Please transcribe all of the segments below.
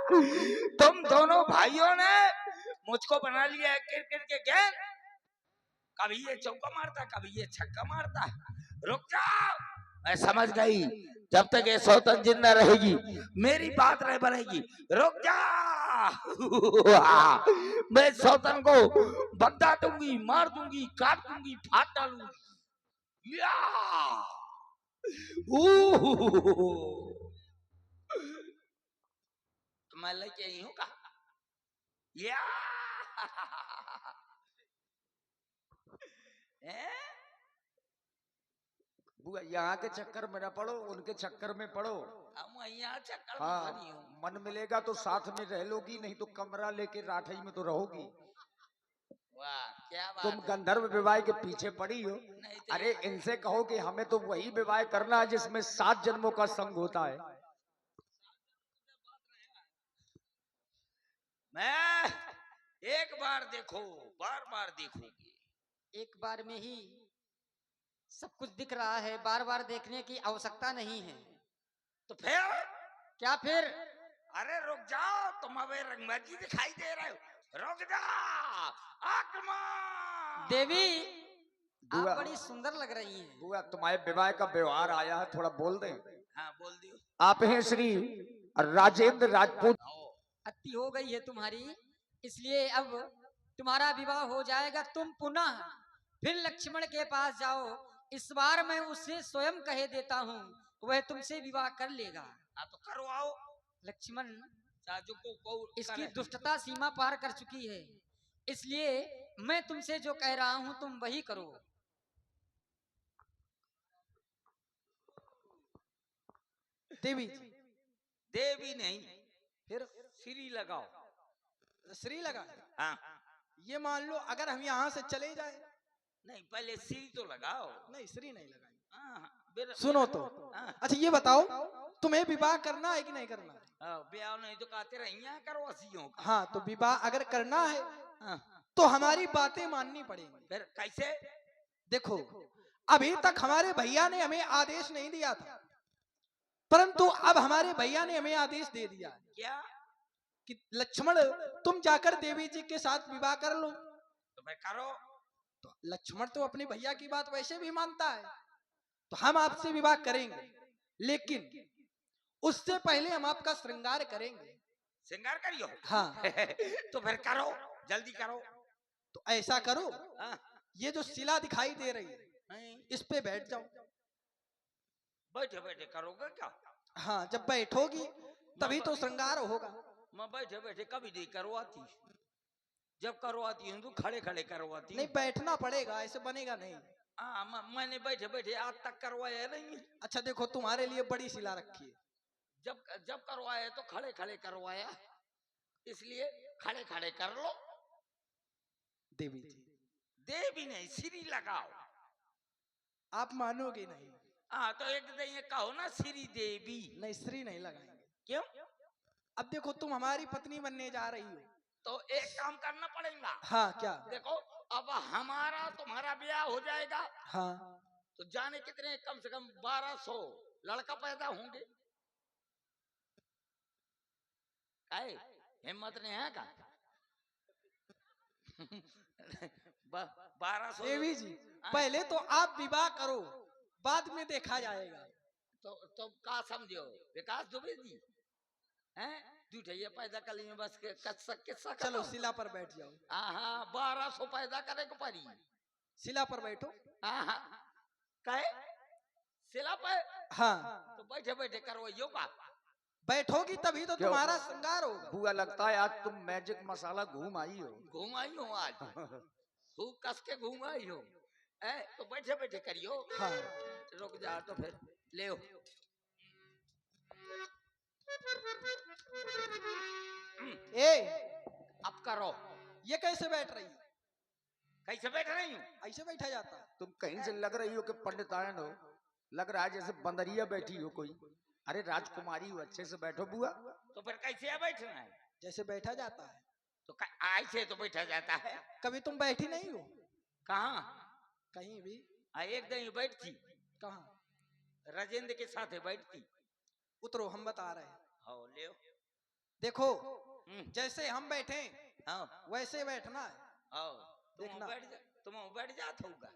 तुम दोनों भाइयों ने मुझको बना लिया है क्रिकेट के गेम। कभी ये चौका मारता, कभी ये छक्का मारता। रुक जाओ, मैं समझ गई। जब तक ये सौतन जिंदा रहेगी मेरी बात नहीं बनेगी। रुक जा। मैं सौतन को बगदा दूंगी, मार दूंगी, काट दूंगी, फाड़ डालूंगी। या! मैं लेके आई हूँ का? या! बुआ यहाँ के चक्कर में न पड़ो, उनके चक्कर में पड़ो। हम यहाँ चक्कर में हाँ, मन मिलेगा तो साथ में रह लोगी, नहीं तो कमरा लेके राठई में तो रहोगी। वाह, क्या बात तुम है। गंधर्व विवाह के पीछे पड़ी हो। अरे इनसे कहो कि हमें तो वही विवाह करना है जिसमें 7 जन्मों का संग होता है। मैं एक बार देखो, बार बार देखोगे। एक बार में ही सब कुछ दिख रहा है, बार बार देखने की आवश्यकता नहीं है। तो फिर क्या फिर? अरे रुक जाओ, तुम अबे रंगबाजी दिखाई दे रहे हो। रुक जा, आक्रमण। देवी, आप बुआ, बड़ी सुंदर लग रही हैं। बुआ तुम्हारे विवाह का व्यवहार आया है, थोड़ा बोल दे। हाँ बोल दियो। आप हैं श्री राजेंद्र राजपूत। अति हो गई है तुम्हारी, इसलिए अब तुम्हारा विवाह हो जाएगा। तुम पुनः फिर लक्ष्मण के पास जाओ। इस बार मैं उससे स्वयं कह देता हूँ, वह तुमसे विवाह कर लेगा। हाँ तो करवाओ। लक्ष्मण, साजू को इसकी दुष्टता सीमा पार कर चुकी है, इसलिए मैं तुमसे जो कह रहा हूं तुम वही करो। देवी, देवी नहीं, फिर श्री लगाओ। श्री लगा। हाँ, ये मान लो अगर हम यहाँ से चले जाए। नहीं पहले श्री तो लगाओ। नहीं, श्री नहीं लगाई। हाँ, सुनो तो, अच्छा ये बताओ, तुम्हें विवाह करना है कि नहीं करना है? ब्याह नहीं तो कहते रहिए करो हसियों। हाँ, तो विवाह अगर करना है तो हमारी बातें माननी पड़ेंगी। फिर कैसे? देखो, अभी तक हमारे भैया ने हमें आदेश नहीं दिया था, परंतु अब हमारे भैया ने हमें आदेश दे दिया। क्या? कि लक्ष्मण तुम जाकर देवी जी के साथ विवाह कर लो। तो मैं करो। तो लक्ष्मण तो अपने भैया की बात वैसे भी मानता है, तो हम आपसे विवाह करेंगे, लेकिन उससे पहले हम आपका श्रृंगार करेंगे। श्रृंगार करियो? हाँ। तो फिर करो, जल्दी करो। तो ऐसा करो, ये जो शिला दिखाई दे रही है इस पे बैठ जाओ। बैठे बैठे करोगे क्या? हाँ, जब बैठोगी तभी तो श्रृंगार होगा। मैं बैठे बैठे कभी नहीं करवाती, जब करवाती हूँ तो खड़े खड़े करवाती। नहीं, बैठना पड़ेगा, ऐसे बनेगा नहीं। मैंने बैठे बैठे आज तक करवाया नहीं। अच्छा देखो, तुम्हारे लिए बड़ी शिला रखी है। जब जब करवाया तो खड़े खड़े करवाया, इसलिए खड़े खड़े कर लो। देवी जी, देवी नहीं, श्री लगाओ। आप मानोगे नहीं। हाँ तो एक दिन ये कहो ना श्री देवी। नहीं, श्री नहीं लगाएंगे। क्यों? अब देखो, तुम हमारी पत्नी बनने जा रही हो, तो एक काम करना पड़ेगा। हाँ, क्या? देखो, अब हमारा तुम्हारा ब्याह हो जाएगा। हाँ, तो जाने कितने, कम से कम 1200 लड़का पैदा होंगे। काहे हिम्मत नहीं है का? 1200। देवी जी, पहले तो आप विवाह करो, बाद में देखा जाएगा। तो का समझो, विकास दुबे जी हैं दूठे पैदा कर लिए बस के किस्सा। चलो शिला पर बैठ जाओ। हाँ, 1200 पैदा करे को पड़ी। शिला पर बैठो। हाँ, कहे शिला पर। हाँ, तो बैठे बैठे करो यो का। बैठोगी तभी तो तुम्हारा श्रृंगार होगा। बुआ लगता है आज तुम मैजिक मसाला घूम आई हो। घूम आई हो आज, खूब कस के घूम आई हो। तो बैठे बैठे करियो। हाँ। रुक जा तो फिर ले हो। ए, अब करो। ये कैसे बैठ रही है? कैसे बैठ रही हूँ? ऐसे बैठा जाता? तुम कहीं से लग रही हो कि पंडितायन हो, लग रहा है जैसे बंदरिया बैठी हो कोई। अरे राजकुमारी हो, अच्छे से बैठो बुआ। तो फिर कैसे बैठना है? जैसे बैठा जाता है। तो ऐसे तो बैठा जाता है। कभी तुम बैठी नहीं हो? कहाँ? कहीं भी। एक दिन बैठती। कहाँ? राजेंद्र के साथ बैठती। उतरो, हम बता रहे हैं। हाँ ले। देखो हम्म, जैसे हम बैठे हाँ वैसे बैठना है। आओ देखना। तुम बैठ जात होगा।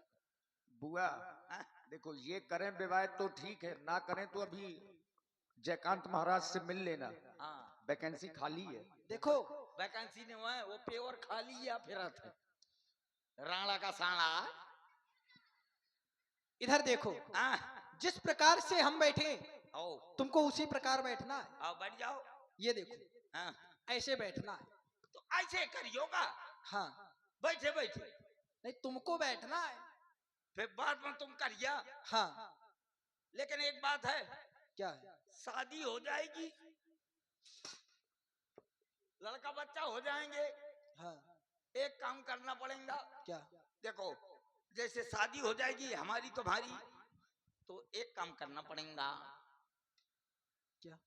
बुआ हाँ? देखो ये करें विवाह तो ठीक है, ना करें तो अभी जयकांत महाराज से मिल लेना, हाँ वैकेंसी खाली है। देखो वैकेंसी नहीं हुआ है, वो पेवर खाली या फिर है राणा का साणा। इधर देखो, हाँ जिस प्रकार से हम बैठे आओ तुमको उसी प्रकार बैठना है। आओ बैठ जाओ। ये देखो हाँ ऐसे बैठना है। तो ऐसे करियोगा, हाँ बैठे बैठे नहीं तुमको बैठना है। फिर बाद में तुम करिया। हाँ लेकिन एक बात है, क्या है? शादी हो जाएगी, लड़का बच्चा हो जाएंगे, हाँ एक काम करना पड़ेगा। क्या? देखो जैसे शादी हो जाएगी हमारी तुम्हारी, तो एक काम करना पड़ेगा। क्या?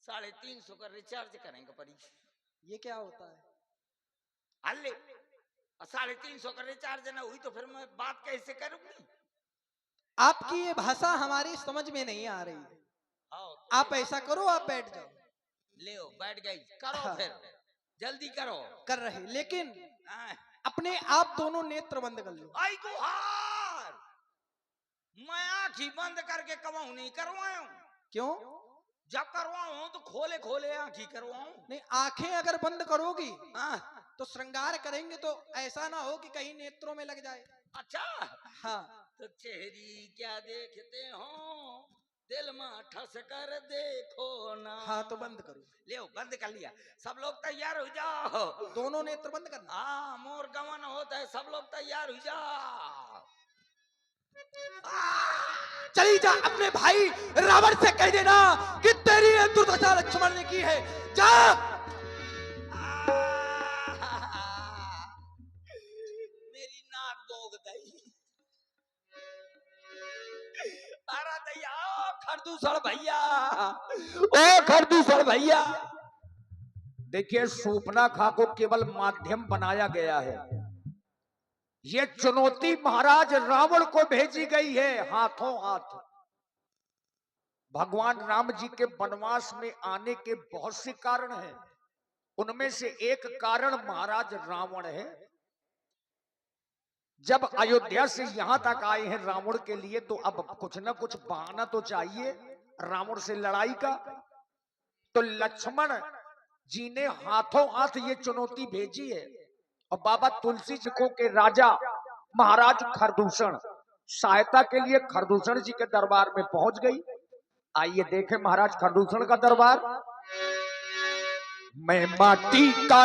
350 का रिचार्ज करेंगे परी। ये क्या होता है? हल्ले 350 का रिचार्ज ना हुई तो फिर मैं बात कैसे करूंगी? आपकी ये भाषा हमारी समझ में नहीं आ रही है। आओ आप ऐसा करो, आप बैठ जाओ। ले बैठ गई, करो हाँ। फिर जल्दी करो। कर रहे, लेकिन हाँ। अपने आप दोनों नेत्र बंद कर लो। आई गुहार, मैं आंखी बंद करके कमाऊं नहीं करवाऊं। क्यों? जब करवाऊं तो खोले खोले आंखी करवाऊं। नहीं, आंखें अगर बंद करोगी हाँ, तो श्रृंगार करेंगे तो ऐसा ना हो कि कहीं नेत्रों में लग जाए। अच्छा हाँ तो चेहरी क्या देखते हो, दिल में ठस कर देखो ना। हाँ तो बंद करो, ले बंद कर लिया। सब लोग तैयार हो जाओ। दोनों नेत्र बंद करना। हाँ मोर गमन होता है, सब लोग तैयार हो जाओ। चली जा, अपने भाई रावण से कह देना कि तेरी ये दुर्दशा लक्ष्मण ने की है। जा। मेरी नाक बोग गई। अरे दैया, ओ खरदूसड़ भैया, ओ खरदूसड़ भैया। देखिए सूपनाखा को केवल माध्यम बनाया गया है। ये चुनौती महाराज रावण को भेजी गई है हाथों हाथ। भगवान राम जी के वनवास में आने के बहुत से कारण हैं, उनमें से एक कारण महाराज रावण है। जब अयोध्या से यहां तक आए हैं रावण के लिए, तो अब कुछ ना कुछ बहाना तो चाहिए रावण से लड़ाई का। तो लक्ष्मण जी ने हाथों हाथ ये चुनौती भेजी है, और बाबा तुलसी जी को के राजा महाराज खरदूषण सहायता के लिए खरदूषण जी के दरबार में पहुंच गई। आइए देखें महाराज खरदूषण का दरबार। मैं माटी का